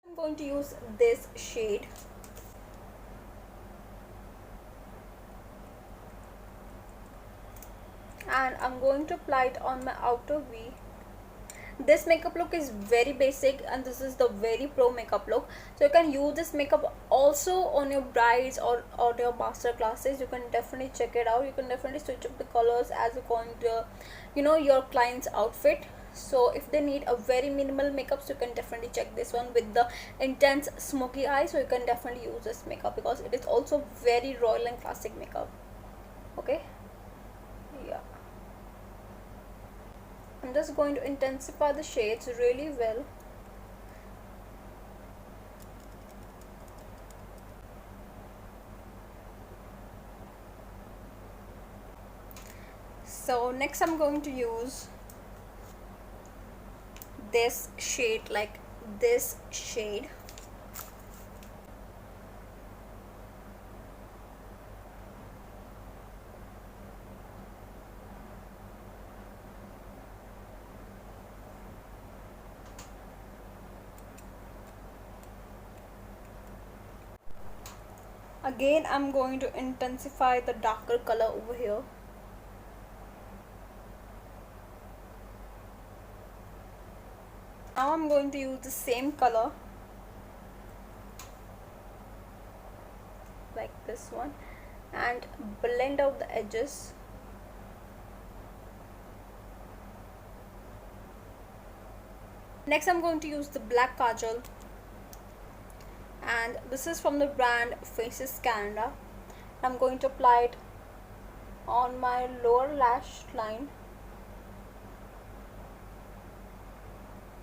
I'm going to use this shade, and I'm going to apply it on my outer V. This makeup look is very basic, and this is the very pro makeup look, so you can use this makeup also on your brides or your master classes. You can definitely check it out. You can definitely switch up the colors as according to your client's outfit. So if they need a very minimal makeup, so you can definitely check this one with the intense smoky eye. So you can definitely use this makeup because it is also very royal and classic makeup. Okay, yeah, I'm just going to intensify the shades really well. So next I'm going to use this shade, like this shade. Again, I'm going to intensify the darker color over here. Now I'm going to use the same color, like this one, and blend out the edges. Next I'm going to use the black kajal, and this is from the brand Faces Canada. I'm going to apply it on my lower lash line,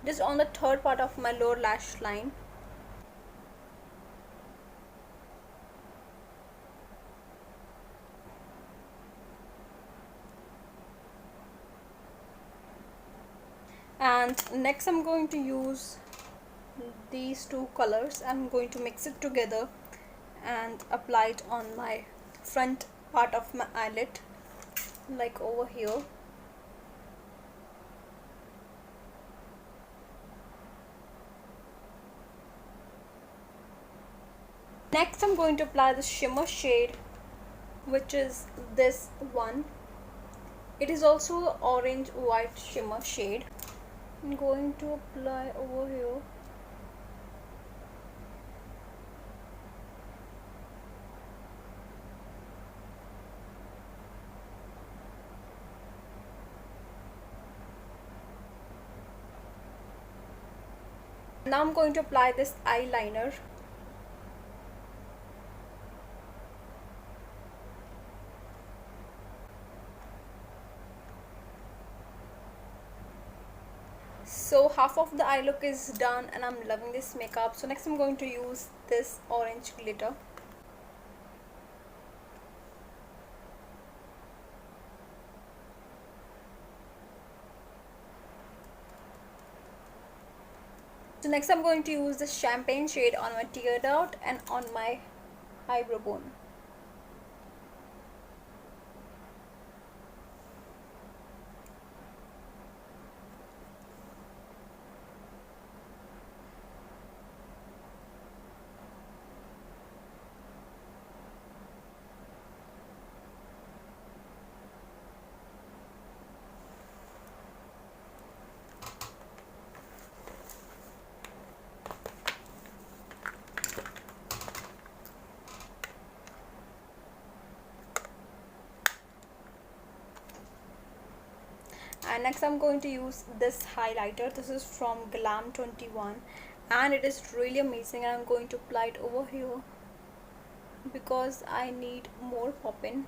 just on the third part of my lower lash line. And next I'm going to use these two colors. I'm going to mix it together and apply it on my front part of my eyelid, like over here. Next I'm going to apply the shimmer shade, which is this one. It is also an orange white shimmer shade. I'm going to apply over here. Now I'm going to apply this eyeliner. So half of the eye look is done, and I'm loving this makeup. So next I'm going to use this orange glitter. So next I'm going to use the champagne shade on my tear duct and on my eyebrow bone. And next I'm going to use this highlighter. This is from Glam 21, and it is really amazing, and I'm going to apply it over here because I need more pop in.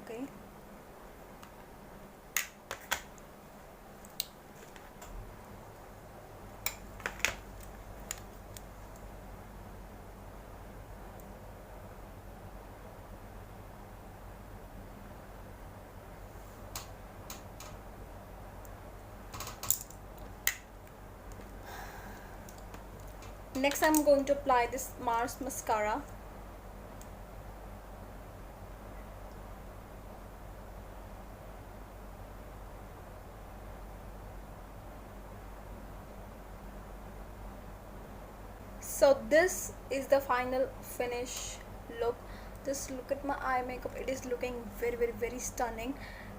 Okay. Next I'm going to apply this Mars mascara. So this is the final finish look. Just look at my eye makeup, it is looking very stunning.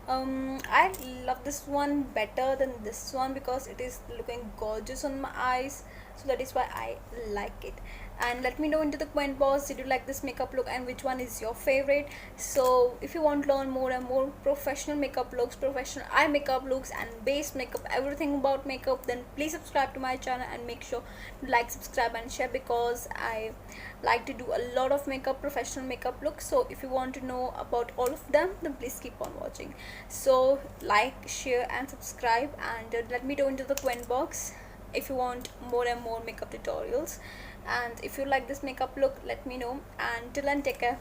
I love this one better than this one because it is looking gorgeous on my eyes, so that is why I like it. And let me know into the comment box, did you like this makeup look and which one is your favorite. So if you want to learn more and more professional makeup looks, professional eye makeup looks and base makeup, everything about makeup, then please subscribe to my channel and make sure to like, subscribe and share, because I like to do a lot of makeup, professional makeup looks. So if you want to know about all of them, then please keep on watching. So like, share and subscribe, and let me know into the comment box if you want more and more makeup tutorials. And if you like this makeup look, let me know. And till then, take care.